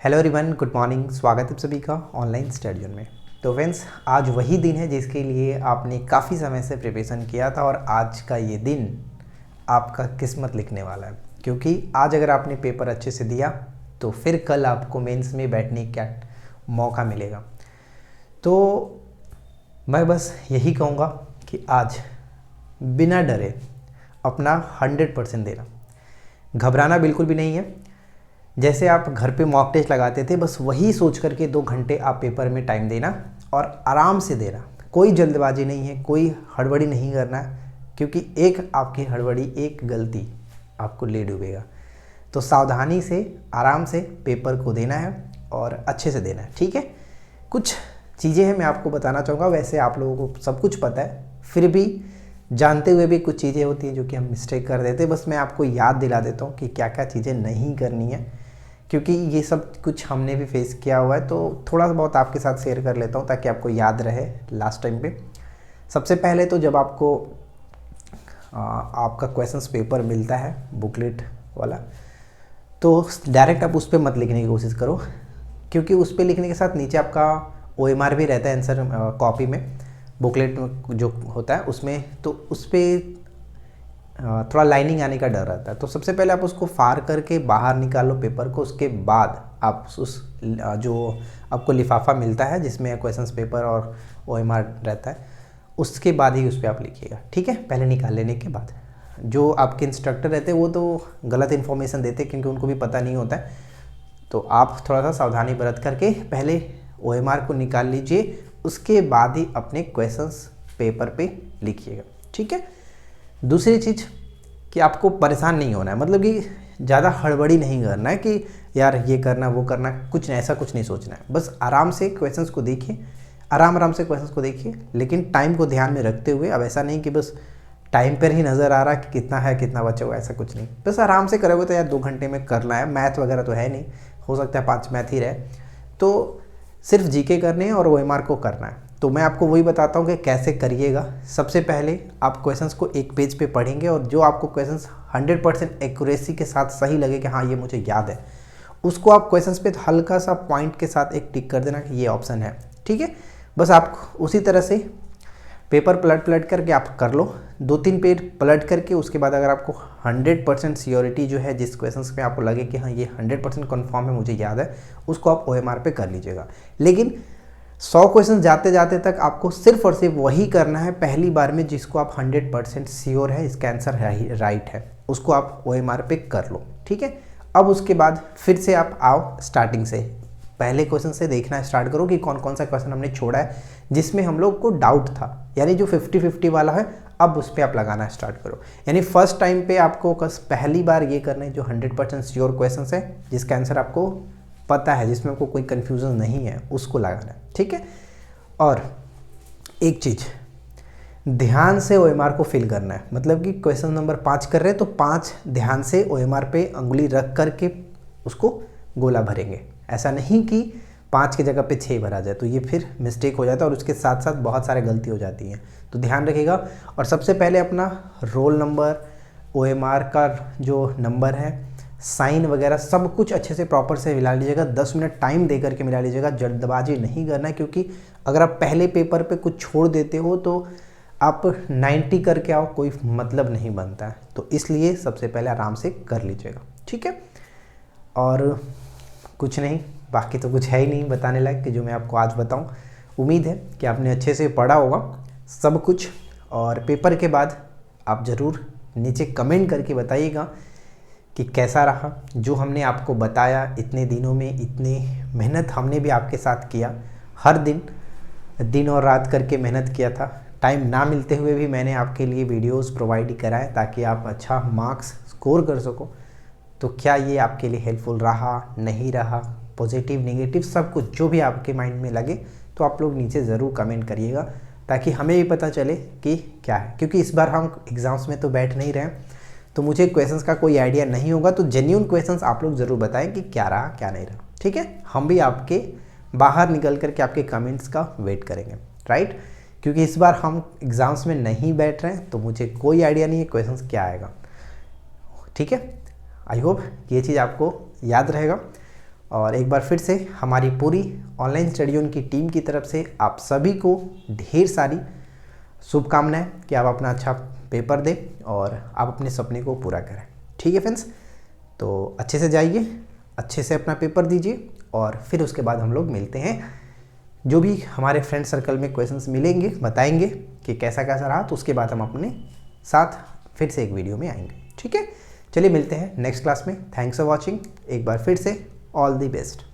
Hello everyone, good morning. स्वागत है सभी का ऑनलाइन स्टडी जोन में। तो फ्रेंड्स, आज वही दिन है जिसके लिए आपने काफ़ी समय से प्रिपरेशन किया था और आज का ये दिन आपका किस्मत लिखने वाला है, क्योंकि आज अगर आपने पेपर अच्छे से दिया तो फिर कल आपको मेंस में बैठने का मौका मिलेगा। तो मैं बस यही कहूँगा कि आज बिना डरे अपना 100% देना, घबराना बिल्कुल भी नहीं है। जैसे आप घर पे मॉक टेस्ट लगाते थे, बस वही सोच करके 2 घंटे आप पेपर में टाइम देना और आराम से देना। कोई जल्दबाजी नहीं है, कोई हड़बड़ी नहीं करना, क्योंकि एक आपकी हड़बड़ी, एक गलती आपको ले डूबेगा। तो सावधानी से, आराम से पेपर को देना है और अच्छे से देना है, ठीक है। कुछ चीज़ें हैं मैं आपको बताना चाहूँगा। वैसे आप लोगों को सब कुछ पता है, फिर भी जानते हुए भी कुछ चीज़ें होती हैं जो कि हम मिस्टेक कर देते हैं। बस मैं आपको याद दिला देता हूँ कि क्या क्या चीज़ें नहीं करनी है, क्योंकि ये सब कुछ हमने भी फेस किया हुआ है। तो थोड़ा बहुत आपके साथ शेयर कर लेता हूँ ताकि आपको याद रहे लास्ट टाइम पे। सबसे पहले तो जब आपको आपका क्वेश्चंस पेपर मिलता है बुकलेट वाला, तो डायरेक्ट आप उस पर मत लिखने की कोशिश करो, क्योंकि उस पर लिखने के साथ नीचे आपका OMR भी रहता है आंसर कॉपी में, बुकलेट में जो होता है उसमें। तो उस पर थोड़ा लाइनिंग आने का डर रहता है। तो सबसे पहले आप उसको फाड़ करके बाहर निकालो पेपर को। उसके बाद आप उस जो आपको लिफाफा मिलता है जिसमें क्वेश्चंस पेपर और OMR रहता है, उसके बाद ही उस पर आप लिखिएगा, ठीक है। पहले निकाल लेने के बाद जो आपके इंस्ट्रक्टर रहते हैं वो तो गलत इन्फॉर्मेशन देते हैं, क्योंकि उनको भी पता नहीं होता है। तो आप थोड़ा सा सावधानी बरत करके पहले OMR को निकाल लीजिए, उसके बाद ही अपने क्वेश्चंस पेपर पे लिखिएगा, ठीक है। दूसरी चीज़ कि आपको परेशान नहीं होना है, मतलब कि ज़्यादा हड़बड़ी नहीं करना है कि यार ये करना वो करना, कुछ नहीं, ऐसा कुछ नहीं सोचना है। बस आराम से क्वेश्चंस को देखिए, आराम से क्वेश्चंस को देखिए, लेकिन टाइम को ध्यान में रखते हुए। अब ऐसा नहीं कि बस टाइम पर ही नज़र आ रहा कि कितना है कितना बचा हुआ, ऐसा कुछ नहीं। बस आराम से करोगे तो यार 2 घंटे में करना है। मैथ वगैरह तो है नहीं, हो सकता है 5 मैथ ही रहे, तो सिर्फ GK करने हैं और OMR को करना है। तो मैं आपको वही बताता हूँ कि कैसे करिएगा। सबसे पहले आप क्वेश्चंस को एक पेज पे पढ़ेंगे और जो आपको क्वेश्चंस 100% एक्यूरेसी के साथ सही लगे कि हाँ ये मुझे याद है, उसको आप क्वेश्चंस पे हल्का सा पॉइंट के साथ एक टिक कर देना कि ये ऑप्शन है, ठीक है। बस आप उसी तरह से पेपर पलट करके आप कर लो, 2-3 पेज पलट करके। उसके बाद अगर आपको 100% सियोरिटी जो है, जिस क्वेश्चंस पे आपको लगे कि हाँ ये 100% कन्फर्म है, मुझे याद है, उसको आप OMR पे कर लीजिएगा। लेकिन 100 क्वेश्चन जाते जाते तक आपको सिर्फ और सिर्फ वही करना है पहली बार में जिसको आप 100% श्योर है इसका आंसर राइट है, उसको आप OMR पे कर लो, ठीक है। अब उसके बाद फिर से आप आओ स्टार्टिंग से, पहले क्वेश्चन से देखना स्टार्ट करो कि कौन कौन सा क्वेश्चन हमने छोड़ा है जिसमें हम लोग को डाउट था, यानी जो 50-50 वाला है, अब उस पर आप लगाना स्टार्ट करो। यानी फर्स्ट टाइम पे आपको पहली बार ये करना है जो 100% श्योर क्वेश्चन है, जिसका आंसर आपको पता है, जिसमें आपको कोई कन्फ्यूज़न नहीं है, उसको लगाना है, ठीक है। और एक चीज़, ध्यान से OMR को फिल करना है। मतलब कि क्वेश्चन नंबर 5 कर रहे हैं तो 5 ध्यान से OMR पे अंगुली रख करके उसको गोला भरेंगे। ऐसा नहीं कि 5 की जगह पे 6 भरा जाए, तो ये फिर मिस्टेक हो जाता है और उसके साथ साथ बहुत सारे गलती हो जाती हैं, तो ध्यान रखिएगा। और सबसे पहले अपना रोल नंबर, OMR का जो नंबर है, साइन वगैरह सब कुछ अच्छे से प्रॉपर से मिला लीजिएगा। 10 मिनट टाइम दे करके मिला लीजिएगा, जल्दबाजी नहीं करना है, क्योंकि अगर आप पहले पेपर पे कुछ छोड़ देते हो तो आप 90 करके आओ, कोई मतलब नहीं बनता है। तो इसलिए सबसे पहले आराम से कर लीजिएगा, ठीक है। और कुछ नहीं, बाकी तो कुछ है ही नहीं बताने लायक कि जो मैं आपको आज बताऊं। उम्मीद है कि आपने अच्छे से पढ़ा होगा सब कुछ, और पेपर के बाद आप ज़रूर नीचे कमेंट करके बताइएगा कि कैसा रहा जो हमने आपको बताया। इतने दिनों में इतनी मेहनत हमने भी आपके साथ किया, हर दिन और रात करके मेहनत किया था। टाइम ना मिलते हुए भी मैंने आपके लिए वीडियोस प्रोवाइड कराए ताकि आप अच्छा मार्क्स स्कोर कर सको। तो क्या ये आपके लिए हेल्पफुल रहा, नहीं रहा, पॉजिटिव नेगेटिव सब कुछ जो भी आपके माइंड में लगे, तो आप लोग नीचे ज़रूर कमेंट करिएगा ताकि हमें भी पता चले कि क्या है। क्योंकि इस बार हम एग्ज़ाम्स में तो बैठ नहीं रहे, तो मुझे क्वेश्चंस का कोई आइडिया नहीं होगा। तो जेन्युइन क्वेश्चंस आप लोग ज़रूर बताएं कि क्या रहा क्या नहीं रहा, ठीक है। हम भी आपके बाहर निकल करके आपके कमेंट्स का वेट करेंगे, राइट। क्योंकि इस बार हम एग्ज़ाम्स में नहीं बैठ रहे हैं, तो मुझे कोई आइडिया नहीं है क्वेश्चंस क्या आएगा, ठीक है। आई होप ये चीज़ आपको याद रहेगा। और एक बार फिर से हमारी पूरी ऑनलाइन स्टडी ऑन की टीम की तरफ से आप सभी को ढेर सारी शुभकामनाएं कि आप अपना अच्छा पेपर दें और आप अपने सपने को पूरा करें। ठीक है फ्रेंड्स, तो अच्छे से जाइए, अच्छे से अपना पेपर दीजिए और फिर उसके बाद हम लोग मिलते हैं। जो भी हमारे फ्रेंड सर्कल में क्वेश्चंस मिलेंगे बताएंगे कि कैसा कैसा रहा, तो उसके बाद हम अपने साथ फिर से एक वीडियो में आएंगे। ठीक है, चलिए मिलते हैं नेक्स्ट क्लास में। Thanks for watching. एक बार फिर से ऑल द बेस्ट।